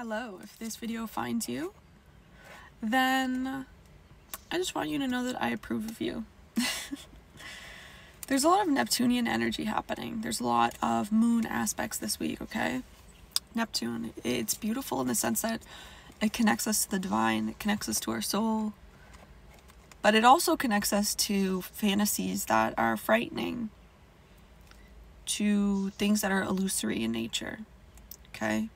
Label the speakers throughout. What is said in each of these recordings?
Speaker 1: Hello, if this video finds you, then I just want you to know that I approve of you. There's a lot of Neptunian energy happening. There's a lot of moon aspects this week, okay? Neptune, it's beautiful in the sense that it connects us to the divine, it connects us to our soul, but it also connects us to fantasies that are frightening, to things that are illusory in nature, okay?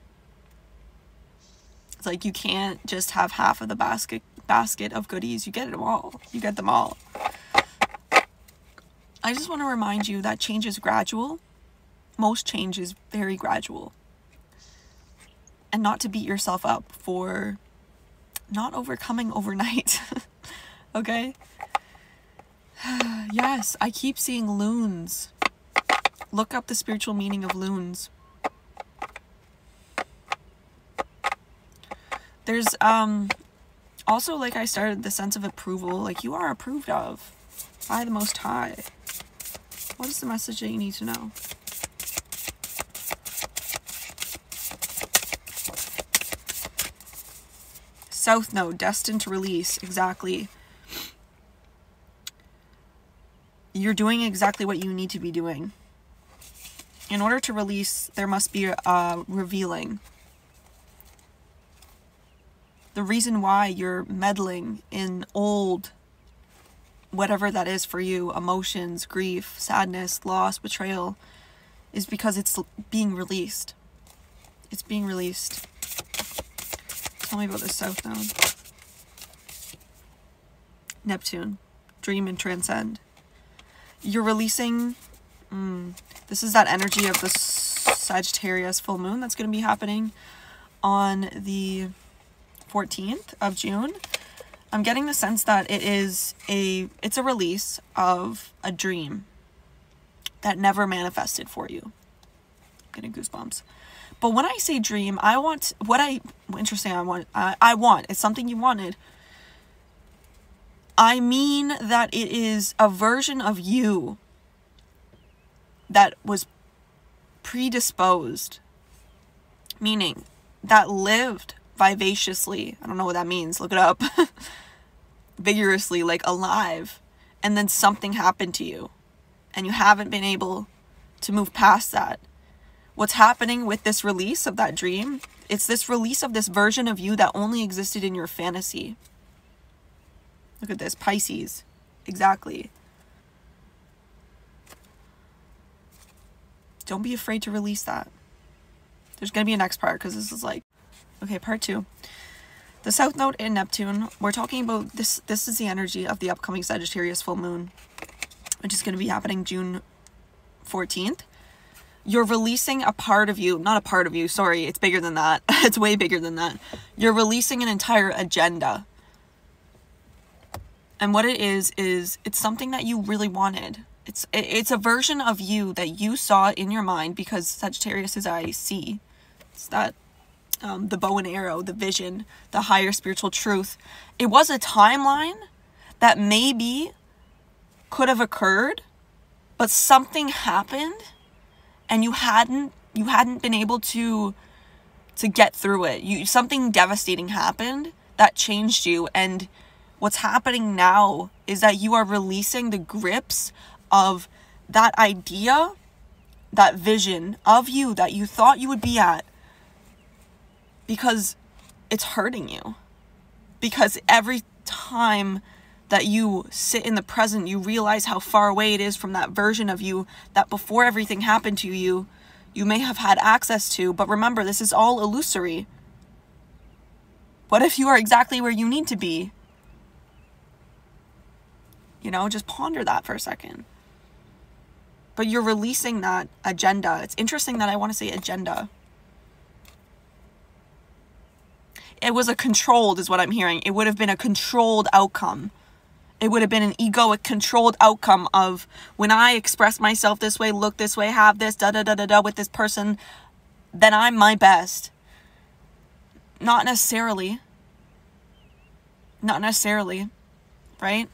Speaker 1: It's like you can't just have half of the basket of goodies. You get them all. You get them all. I just want to remind you that change is gradual. Most change is very gradual. And not to beat yourself up for not overcoming overnight. Okay? Yes, I keep seeing loons. Look up the spiritual meaning of loons. There's also, like I started, the sense of approval. Like, you are approved of by the Most High. What is the message that you need to know? South Node, destined to release. Exactly. You're doing exactly what you need to be doing. In order to release, there must be a revealing. The reason why you're meddling in old, whatever that is for you, emotions, grief, sadness, loss, betrayal, is because it's being released. It's being released. Tell me about this South Node. Neptune, dream and transcend. You're releasing, this is that energy of the Sagittarius full moon that's going to be happening on the 14th of June. I'm getting the sense that it's a release of a dream that never manifested for you. I'm getting goosebumps. But when I say dream, I want, it's something you wanted. I mean that it is a version of you that was predisposed, meaning that lived vivaciously. I don't know what that means. Look it up. Vigorously, like alive. And then something happened to you. And you haven't been able to move past that. What's happening with this release of that dream, it's this release of this version of you that only existed in your fantasy. Look at this, Pisces. Exactly. Don't be afraid to release that. There's going to be a next part because this is like, okay, part 2. The South Node in Neptune, we're talking about this. This is the energy of the upcoming Sagittarius full moon, which is going to be happening June 14th. You're releasing a part of you, not a part of you, sorry, it's bigger than that. It's way bigger than that. You're releasing an entire agenda. And what it is it's something that you really wanted. It's a version of you that you saw in your mind, because Sagittarius is I-C. It's that the bow and arrow, the vision, the higher spiritual truth. It was a timeline that maybe could have occurred, but something happened and you hadn't been able to get through it. Something devastating happened that changed you, and what's happening now is that you are releasing the grips of that idea, that vision of you that you thought you would be at, because it's hurting you. Because every time that you sit in the present, you realize how far away it is from that version of you that before everything happened to you, you may have had access to. But remember, this is all illusory. What if you are exactly where you need to be? You know, just ponder that for a second. But you're releasing that agenda. It's interesting that I want to say agenda. It was a controlled, is what I'm hearing. It would have been a controlled outcome. It would have been an egoic, controlled outcome of, when I express myself this way, look this way, have this, da-da-da-da-da with this person, then I'm my best. Not necessarily. Not necessarily. Right?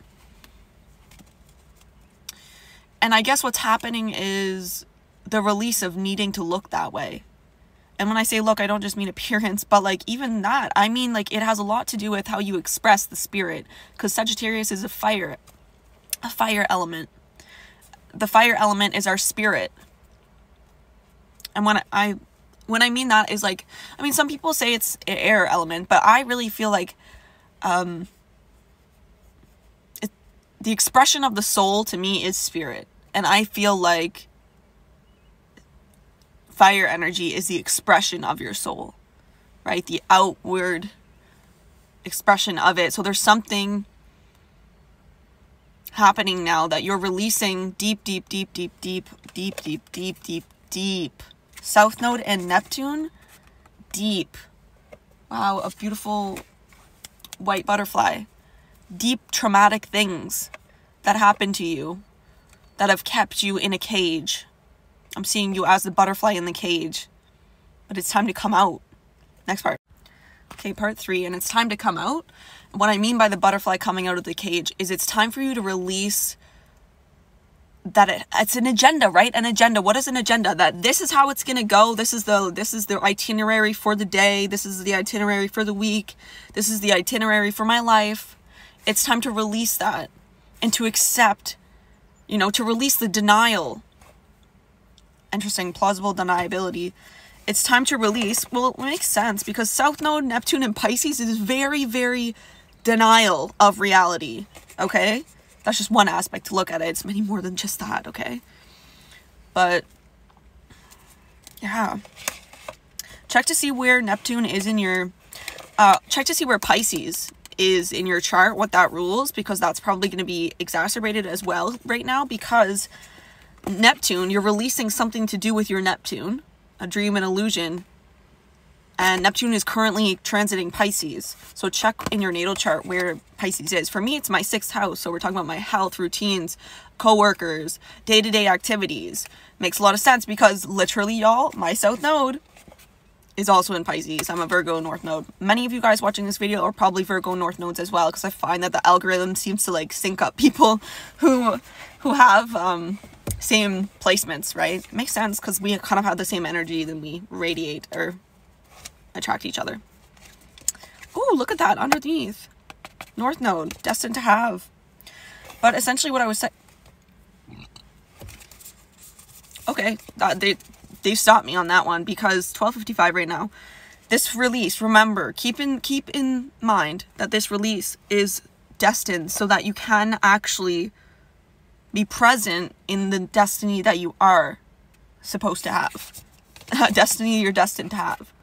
Speaker 1: And I guess what's happening is the release of needing to look that way. And when I say look, I don't just mean appearance, but like even that, I mean like it has a lot to do with how you express the spirit, because Sagittarius is a fire element. The fire element is our spirit. And when I mean that is like, I mean, some people say it's an air element, but I really feel like the expression of the soul to me is spirit. And I feel like fire energy is the expression of your soul, right? The outward expression of it. So there's something happening now that you're releasing deep. South Node and Neptune, deep. Wow, a beautiful white butterfly. Deep traumatic things that happened to you that have kept you in a cage. I'm seeing you as the butterfly in the cage, but it's time to come out. Next part. Okay, part 3, and it's time to come out. What I mean by the butterfly coming out of the cage is it's time for you to release that it's an agenda, right? An agenda. What is an agenda? That this is how it's going to go. This is the itinerary for the day. This is the itinerary for the week. This is the itinerary for my life. It's time to release that and to accept, you know, to release the denial. Interesting, plausible deniability. It's time to release. Well, it makes sense because South Node, Neptune, and Pisces is very, very denial of reality. Okay? That's just one aspect to look at it. It's many more than just that, okay? But, yeah. Check to see where Neptune is in your... check to see where Pisces is in your chart, what that rules, because that's probably going to be exacerbated as well right now, because Neptune, you're releasing something to do with your Neptune, a dream and illusion, and Neptune is currently transiting Pisces. So check in your natal chart where Pisces is. For me, it's my 6th house. So we're talking about my health, routines, co-workers, day-to-day activities. Makes a lot of sense because literally, y'all, my South Node is also in Pisces. I'm a Virgo North Node. Many of you guys watching this video are probably Virgo North Nodes as well, because I find that the algorithm seems to like sync up people who have same placements, right? It makes sense because we kind of have the same energy, then we radiate or attract each other. Oh, look at that underneath. North Node, destined to have. But essentially what I was saying... Okay, they stopped me on that one because 12:55 right now. This release, remember, keep in mind that this release is destined so that you can actually be present in the destiny that you are supposed to have. Destiny you're destined to have.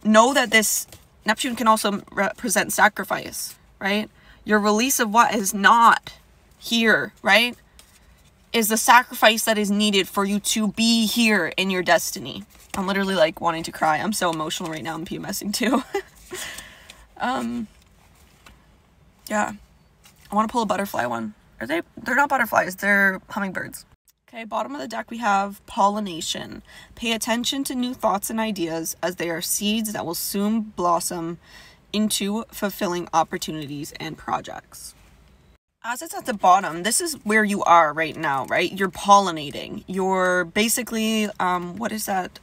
Speaker 1: Know that this Neptune can also represent sacrifice, right? Your release of what is not here, right, is the sacrifice that is needed for you to be here in your destiny. I'm literally like wanting to cry. I'm so emotional right now. I'm PMSing too. Yeah. I want to pull a butterfly one. They're not butterflies, they're hummingbirds. Okay, bottom of the deck we have pollination. Pay attention to new thoughts and ideas as they are seeds that will soon blossom into fulfilling opportunities and projects. As it's at the bottom, this is where you are right now, right? You're pollinating. You're basically, what is that?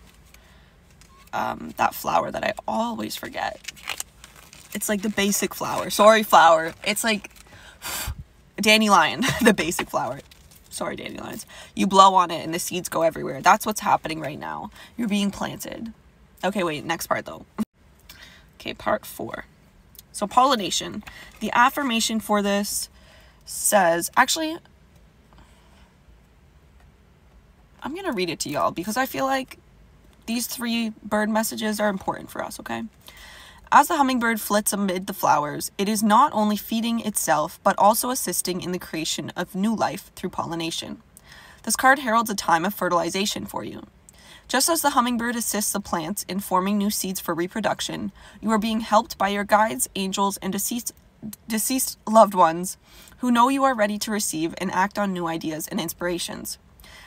Speaker 1: That flower that I always forget. It's like the basic flower. Sorry, flower. It's like dandelion, the basic flower. Sorry, dandelions. You blow on it and the seeds go everywhere. That's what's happening right now. You're being planted. Okay, wait, next part though. Okay, part 4. So pollination. The affirmation for this says, actually, I'm going to read it to y'all because I feel like these 3 bird messages are important for us, okay? As the hummingbird flits amid the flowers, it is not only feeding itself, but also assisting in the creation of new life through pollination. This card heralds a time of fertilization for you. Just as the hummingbird assists the plants in forming new seeds for reproduction, you are being helped by your guides, angels, and deceased loved ones who know you are ready to receive and act on new ideas and inspirations.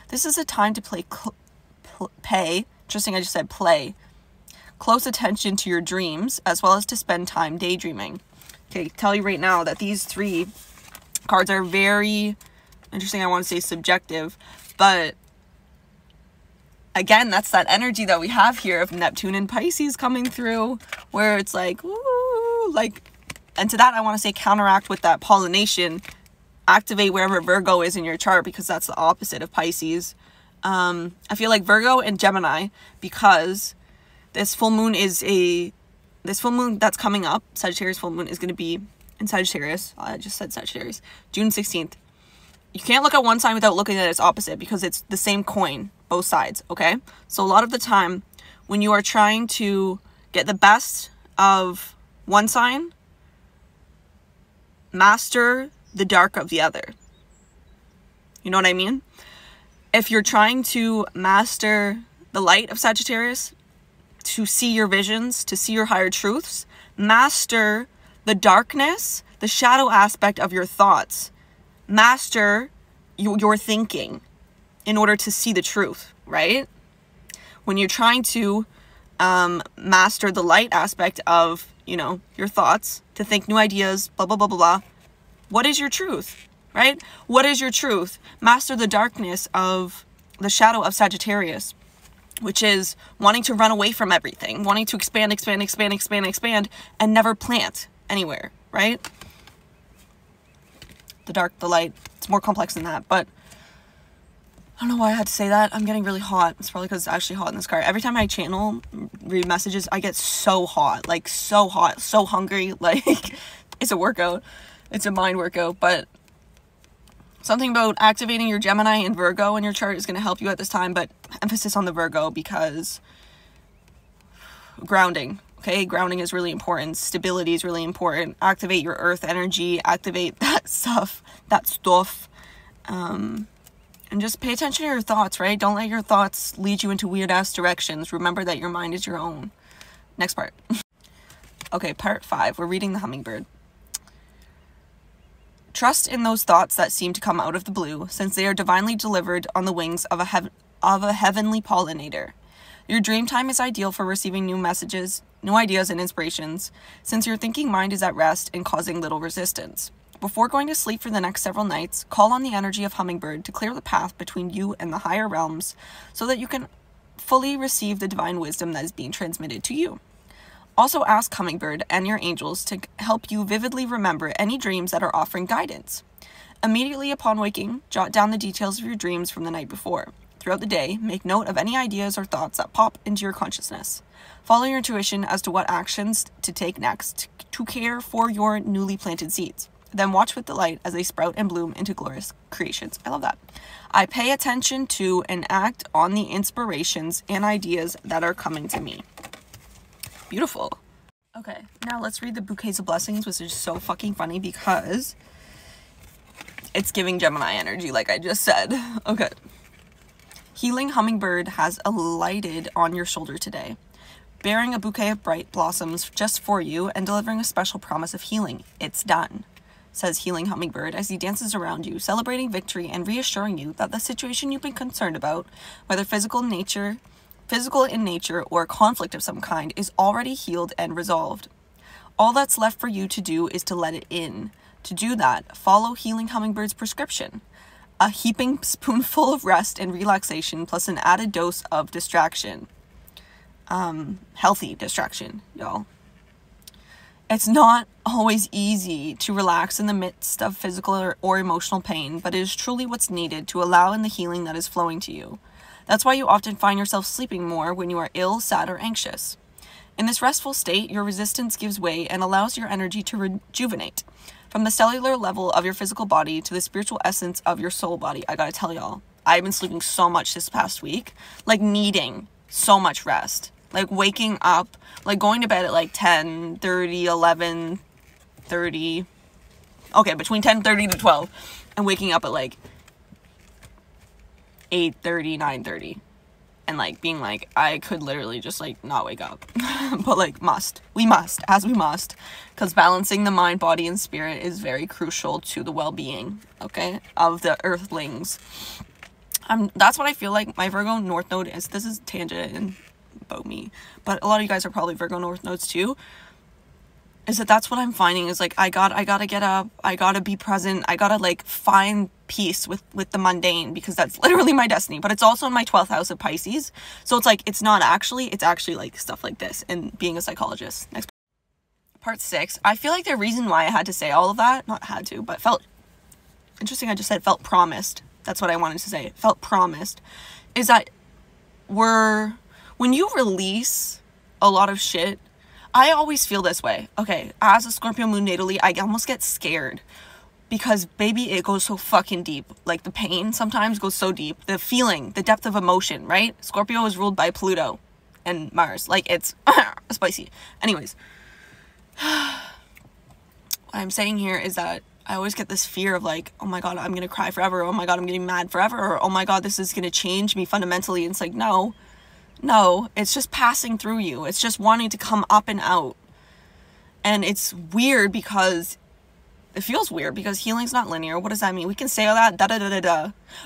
Speaker 1: This is a time to pay close attention to your dreams, as well as to spend time daydreaming. Okay, tell you right now that these 3 cards are very interesting. I want to say subjective, but again, that's that energy that we have here of Neptune and Pisces coming through, where it's like, ooh, like, and to that I want to say counteract with that pollination. Activate wherever Virgo is in your chart, because that's the opposite of Pisces. I feel like Virgo and Gemini, because this full moon that's coming up, Sagittarius full moon, is going to be in Sagittarius. I just said Sagittarius. June 16th. You can't look at one sign without looking at its opposite, because it's the same coin, both sides, okay? So a lot of the time, when you are trying to get the best of one sign, master the dark of the other. You know what I mean? If you're trying to master the light of Sagittarius, to see your visions, to see your higher truths, master the darkness, the shadow aspect of your thoughts. Master your thinking in order to see the truth, right? When you're trying to master the light aspect of, you know, your thoughts, to think new ideas, blah, blah, blah, blah, blah. What is your truth, right? What is your truth? Master the darkness of the shadow of Sagittarius, which is wanting to run away from everything, wanting to expand, and never plant anywhere, right? The dark, the light, it's more complex than that, but I don't know why I had to say that. I'm getting really hot. It's probably because it's actually hot in this car. Every time I read messages, I get so hot, like so hot, so hungry, like it's a workout. It's a mind workout, but something about activating your Gemini and Virgo in your chart is going to help you at this time, but emphasis on the Virgo, because grounding, okay? Grounding is really important. Stability is really important. Activate your earth energy, activate that stuff, and just pay attention to your thoughts, right? Don't let your thoughts lead you into weird-ass directions. Remember that your mind is your own. Next part. Okay, part 5. We're reading the hummingbird. Trust in those thoughts that seem to come out of the blue, since they are divinely delivered on the wings of a heavenly pollinator. Your dream time is ideal for receiving new messages, new ideas, and inspirations, since your thinking mind is at rest and causing little resistance. Before going to sleep for the next several nights, call on the energy of hummingbird to clear the path between you and the higher realms, so that you can fully receive the divine wisdom that is being transmitted to you. Also ask hummingbird and your angels to help you vividly remember any dreams that are offering guidance. Immediately upon waking, jot down the details of your dreams from the night before. Throughout the day, make note of any ideas or thoughts that pop into your consciousness. Follow your intuition as to what actions to take next to care for your newly planted seeds. Then watch with delight as they sprout and bloom into glorious creations. I love that. I pay attention to and act on the inspirations and ideas that are coming to me. Beautiful. Okay, now let's read the bouquets of blessings, which is so fucking funny because it's giving Gemini energy, like I just said. Okay. Healing hummingbird has alighted on your shoulder today, bearing a bouquet of bright blossoms just for you and delivering a special promise of healing. It's done, says healing hummingbird as he dances around you, celebrating victory and reassuring you that the situation you've been concerned about, whether physical in nature or conflict of some kind, is already healed and resolved. All that's left for you to do is to let it in. To do that, follow healing hummingbird's prescription. A heaping spoonful of rest and relaxation plus an added dose of distraction. Healthy distraction, y'all. It's not always easy to relax in the midst of physical or emotional pain, but it is truly what's needed to allow in the healing that is flowing to you. That's why you often find yourself sleeping more when you are ill, sad, or anxious. In this restful state, your resistance gives way and allows your energy to rejuvenate. From the cellular level of your physical body to the spiritual essence of your soul body. I gotta tell y'all, I've been sleeping so much this past week, like needing so much rest. Like waking up, like going to bed at like 10:30, 11:30. Okay, between 10:30 to 12. And waking up at like 8:30, 9:30. And like being like, I could literally just like not wake up. But like we must, because balancing the mind, body, and spirit is very crucial to the well-being, okay, of the earthlings. That's what I feel like my Virgo North Node is. This is tangent and about me, but a lot of you guys are probably Virgo North Nodes too. is that that's what I'm finding is like, I gotta get up, I gotta be present, I gotta like find peace with the mundane, because that's literally my destiny. But it's also in my 12th house of Pisces, so it's like, it's actually like stuff like this and being a psychologist. Next part 6. I feel like the reason why I had to say all of that, not had to, but felt interesting, I just said felt promised, that's what I wanted to say, felt promised, is that when you release a lot of shit, I always feel this way. Okay, as a Scorpio moon natally, I almost get scared because, baby, it goes so fucking deep. Like, the pain sometimes goes so deep. The feeling, the depth of emotion, right? Scorpio is ruled by Pluto and Mars. Like, it's spicy. Anyways, what I'm saying here is that I always get this fear of like, oh my God, I'm gonna cry forever. Oh my God, I'm getting mad forever. Or, oh my God, this is gonna change me fundamentally. And it's like, no, it's just passing through you. It's just wanting to come up and out. And it's weird because it feels weird because healing's not linear. What does that mean? We can say all that,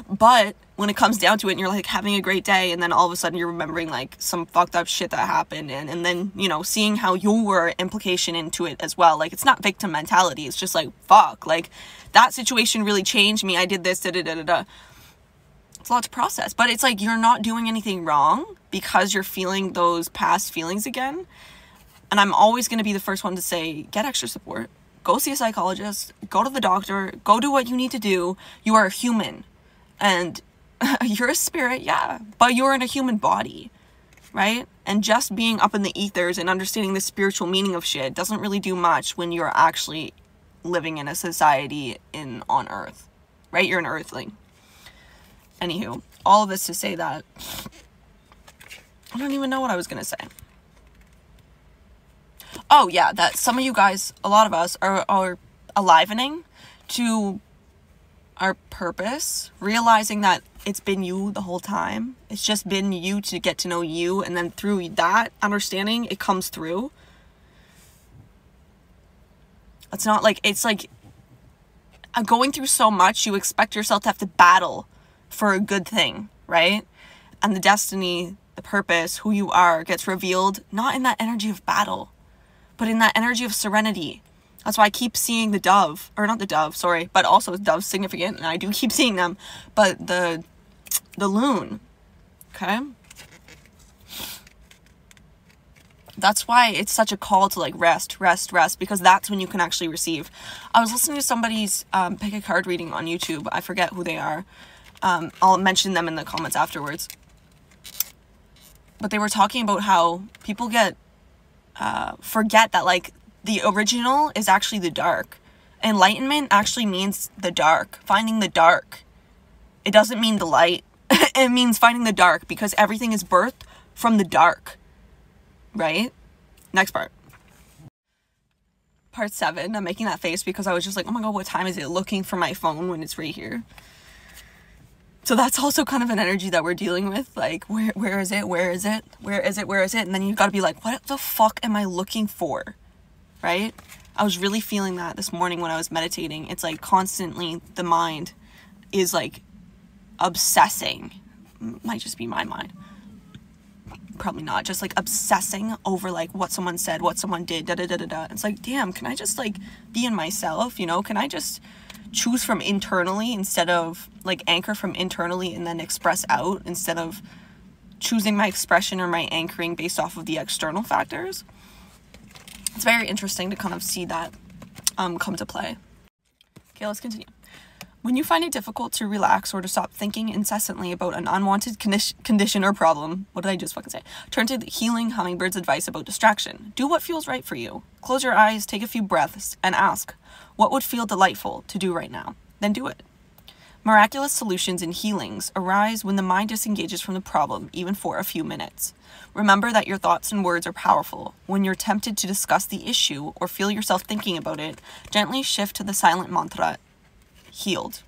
Speaker 1: but when it comes down to it and you're like having a great day and then all of a sudden you're remembering like some fucked up shit that happened and then, you know, seeing how your implication into it as well. Like, it's not victim mentality. It's just like, fuck, like that situation really changed me. I did this, It's a lot to process, but it's like, you're not doing anything wrong because you're feeling those past feelings again. And I'm always going to be the first one to say, get extra support. Go see a psychologist, go to the doctor, go do what you need to do. You are a human and you're a spirit, yeah, but you're in a human body, right? And just being up in the ethers and understanding the spiritual meaning of shit doesn't really do much when you're actually living in a society on Earth, right? You're an earthling. Anywho, all of this to say that I don't even know what I was going to say. Oh yeah, that some of you guys, a lot of us are alivening to our purpose, realizing that it's been you the whole time. It's just been you to get to know you, and then through that understanding, it comes through. It's not like, it's like going through so much, you expect yourself to have to battle for a good thing, right? And the destiny, the purpose, who you are gets revealed, not in that energy of battle, but in that energy of serenity. That's why I keep seeing the dove, or not the dove, sorry, but also dove's significant, and I do keep seeing them, but the loon, okay? That's why it's such a call to like rest, because that's when you can actually receive. I was listening to somebody's pick a card reading on YouTube. I forget who they are. I'll mention them in the comments afterwards. But they were talking about how people forget that like the original is actually the dark. Enlightenment actually means the dark, finding the dark. It doesn't mean the light. It means finding the dark, because everything is birthed from the dark, right? Next part. Part 7. I'm making that face because I was just like, oh my God, what time is it? Looking for my phone when it's right here. So that's also kind of an energy that we're dealing with. Like, where is it? And then you've got to be like, what the fuck am I looking for? Right? I was really feeling that this morning when I was meditating. It's like constantly the mind is like obsessing. Might just be my mind. Probably not. Just like obsessing over like what someone said, what someone did, It's like, damn, can I just like be in myself? You know, can I just choose from internally instead of like anchor from internally and then express out, instead of choosing my expression or my anchoring based off of the external factors? It's very interesting to kind of see that come to play. Okay, let's continue. When you find it difficult to relax or to stop thinking incessantly about an unwanted condition or problem, what did I just fucking say? Turn to the Healing Hummingbird's advice about distraction. Do what feels right for you. Close your eyes, take a few breaths, and ask, what would feel delightful to do right now? Then do it. Miraculous solutions and healings arise when the mind disengages from the problem, even for a few minutes. Remember that your thoughts and words are powerful. When you're tempted to discuss the issue or feel yourself thinking about it, gently shift to the silent mantra, healed.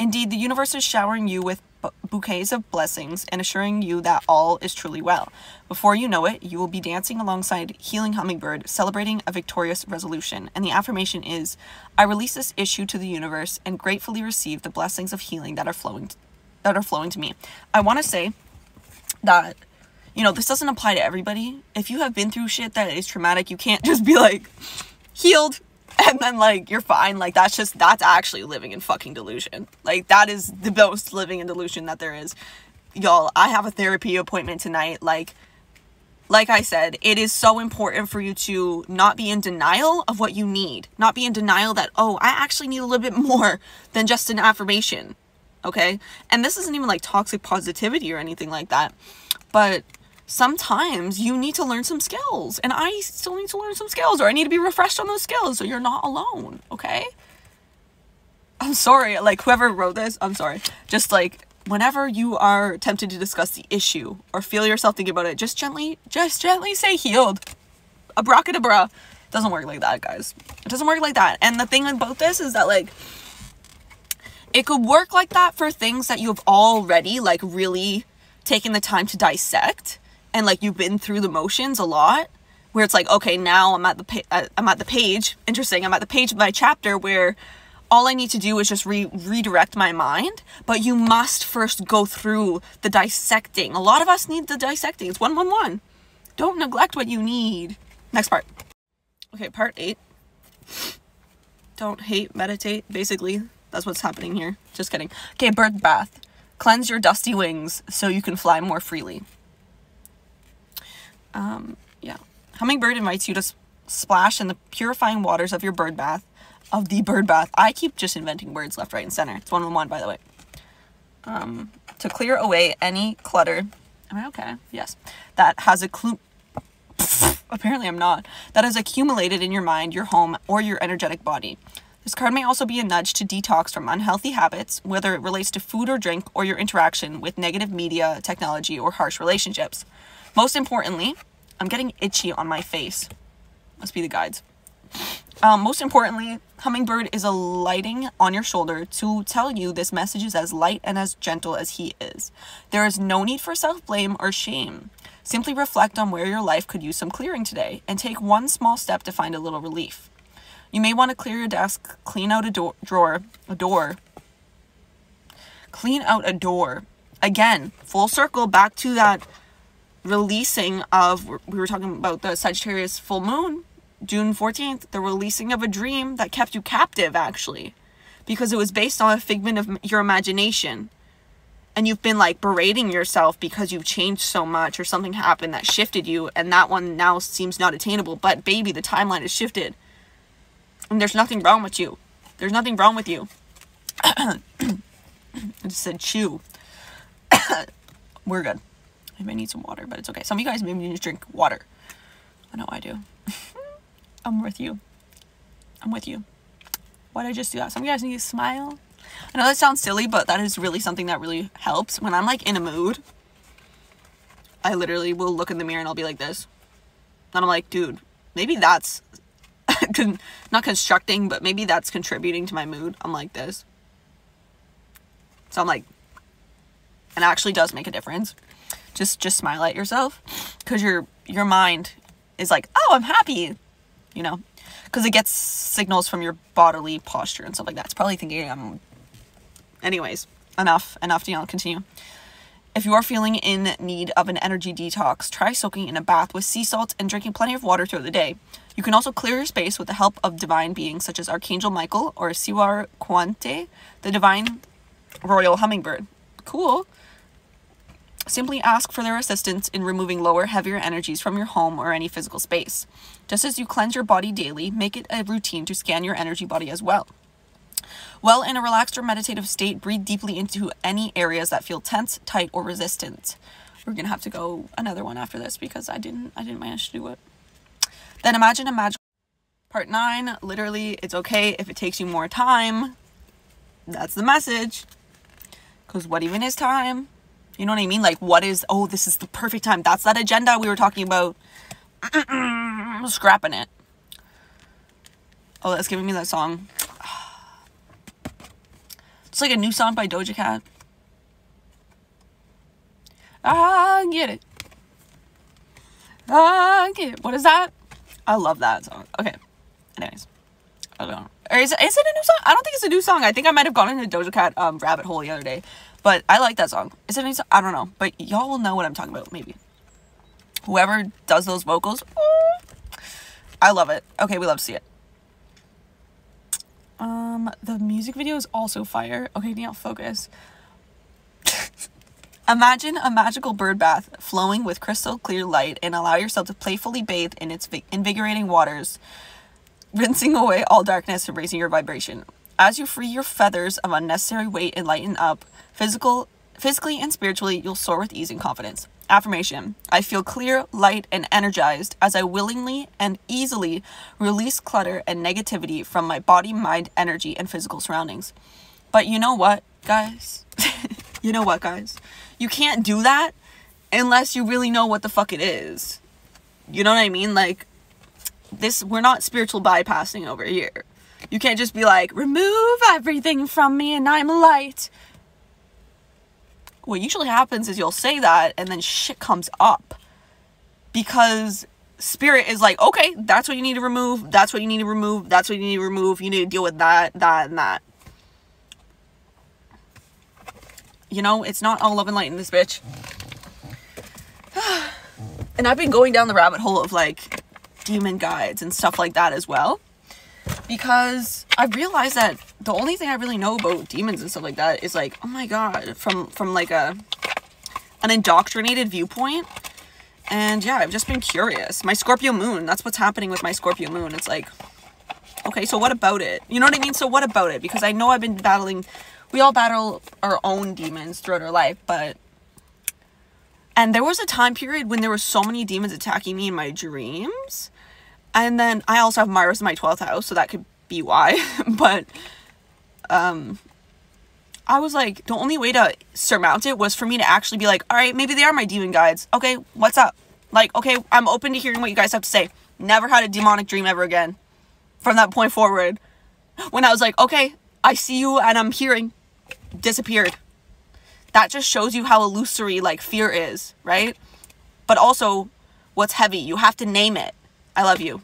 Speaker 1: Indeed, the universe is showering you with bouquets of blessings and assuring you that all is truly well. Before you know it, you will be dancing alongside Healing Hummingbird, celebrating a victorious resolution. And the affirmation is, I release this issue to the universe and gratefully receive the blessings of healing that are flowing to me. I want to say that you know, this doesn't apply to everybody. If you have been through shit that is traumatic, you can't just be like, healed, and then like you're fine. Like that's actually living in fucking delusion. Like that is the most living in delusion that there is. Y'all, I have a therapy appointment tonight. Like I said, it is so important for you to not be in denial of what you need. Not be in denial that, oh, I actually need a little bit more than just an affirmation. Okay? And this isn't even like toxic positivity or anything like that. But sometimes you need to learn some skills. And I still need to learn some skills, or I need to be refreshed on those skills so you're not alone. Okay? I'm sorry. Like, whoever wrote this, I'm sorry. Just like, whenever you are tempted to discuss the issue or feel yourself thinking about it, just gently say healed. Abracadabra. It doesn't work like that, guys. It doesn't work like that. And the thing about this is that, like, it could work like that for things that you've already, like, really taken the time to dissect, and, like, you've been through the motions a lot, where it's like, okay, now I'm at the page, interesting, I'm at the page of my chapter where all I need to do is just redirect my mind. But you must first go through the dissecting. A lot of us need the dissecting. It's 111. Don't neglect what you need. Next part. Okay, part 8. Don't hate, meditate. Basically, that's what's happening here. Just kidding. Okay, bird bath. Cleanse your dusty wings so you can fly more freely. Yeah. Hummingbird invites you to splash in the purifying waters of your bird bath. Of the bird bath. I keep just inventing words left, right, and center. It's 111, by the way. To clear away any clutter. Am I okay? Yes. That has apparently I'm not. That has accumulated in your mind, your home, or your energetic body. This card may also be a nudge to detox from unhealthy habits, whether it relates to food or drink, or your interaction with negative media, technology, or harsh relationships. Most importantly, I'm getting itchy on my face. Must be the guides. Most importantly, Hummingbird is alighting on your shoulder to tell you this message is as light and as gentle as he is. There is no need for self-blame or shame. Simply reflect on where your life could use some clearing today, and take one small step to find a little relief. You may want to clear your desk, clean out a door. Clean out a door. Again, full circle back to that releasing of, we were talking about the Sagittarius full moon, June 14th, the releasing of a dream that kept you captive, actually, because it was based on a figment of your imagination. And you've been like berating yourself because you've changed so much, or something happened that shifted you, and that one now seems not attainable. But baby, the timeline has shifted. And there's nothing wrong with you. There's nothing wrong with you. I just said chew. We're good. I may need some water, but it's okay. Some of you guys maybe need to drink water. I know I do. I'm with you. I'm with you. Why'd I just do that? Some of you guys need to smile. I know that sounds silly, but that is really something that really helps. When I'm like in a mood, I literally will look in the mirror and I'll be like this. And I'm like, dude, maybe that's not constructing, but maybe that's contributing to my mood. I'm like this. So I'm like, and it actually does make a difference. Just smile at yourself, because your mind is like, oh, I'm happy. You know, because it gets signals from your bodily posture and stuff like that. It's probably thinking, anyways, enough, continue. If you are feeling in need of an energy detox, try soaking in a bath with sea salt and drinking plenty of water throughout the day. You can also clear your space with the help of divine beings such as Archangel Michael or Siwar Kwante, the divine royal hummingbird. Cool. Simply ask for their assistance in removing lower, heavier energies from your home or any physical space. Just as you cleanse your body daily, make it a routine to scan your energy body as well. While in a relaxed or meditative state, breathe deeply into any areas that feel tense, tight, or resistant. We're gonna have to go another one after this because I didn't manage to do it. Then imagine a magical. Part 9, literally, it's okay if it takes you more time. That's the message. Because what even is time? You know what I mean? Like, what is, oh, this is the perfect time. That's that agenda we were talking about. Scrapping it. Oh, that's giving me that song. It's like a new song by Doja Cat. I get it. I get it. What is that? I love that song. Okay. Anyways. I don't know. Or is it a new song? I don't think it's a new song. I think I might have gone into Doja Cat rabbit hole the other day. But I like that song. Is it a new song? I don't know. But y'all will know what I'm talking about, maybe. Whoever does those vocals, I love it. Okay, we love to see it. The music video is also fire. Okay, Neil, focus. Imagine a magical bird bath flowing with crystal clear light, and allow yourself to playfully bathe in its invigorating waters, rinsing away all darkness and raising your vibration. As you free your feathers of unnecessary weight and lighten up, physically and spiritually, you'll soar with ease and confidence. Affirmation. I feel clear, light, and energized as I willingly and easily release clutter and negativity from my body, mind, energy, and physical surroundings. But you know what, guys? You know what, guys? You can't do that unless you really know what the fuck it is. You know what I mean? Like, this, we're not spiritual bypassing over here. You can't just be like, remove everything from me and I'm light. What usually happens is you'll say that and then shit comes up. Because spirit is like, okay, that's what you need to remove. That's what you need to remove. That's what you need to remove. You need to deal with that, that, and that. You know, it's not all love and light in this bitch. And I've been going down the rabbit hole of like demon guides and stuff like that as well. Because I realized that the only thing I really know about demons and stuff like that is like, oh my god, from like an indoctrinated viewpoint. And yeah, I've just been curious. My Scorpio moon, that's what's happening with my Scorpio moon. It's like, okay, so what about it? You know what I mean? So what about it? Because I know I've been battling, we all battle our own demons throughout our life, but, and there was a time period when there were so many demons attacking me in my dreams. And then I also have Mars in my 12th house, so that could be why. But I was like, the only way to surmount it was for me to actually be like, all right, maybe they are my demon guides. Okay, what's up? Like, okay, I'm open to hearing what you guys have to say. Never had a demonic dream ever again from that point forward. When I was like, okay, I see you and I'm hearing. Disappeared. That just shows you how illusory like fear is, right? But also what's heavy. You have to name it. I love you.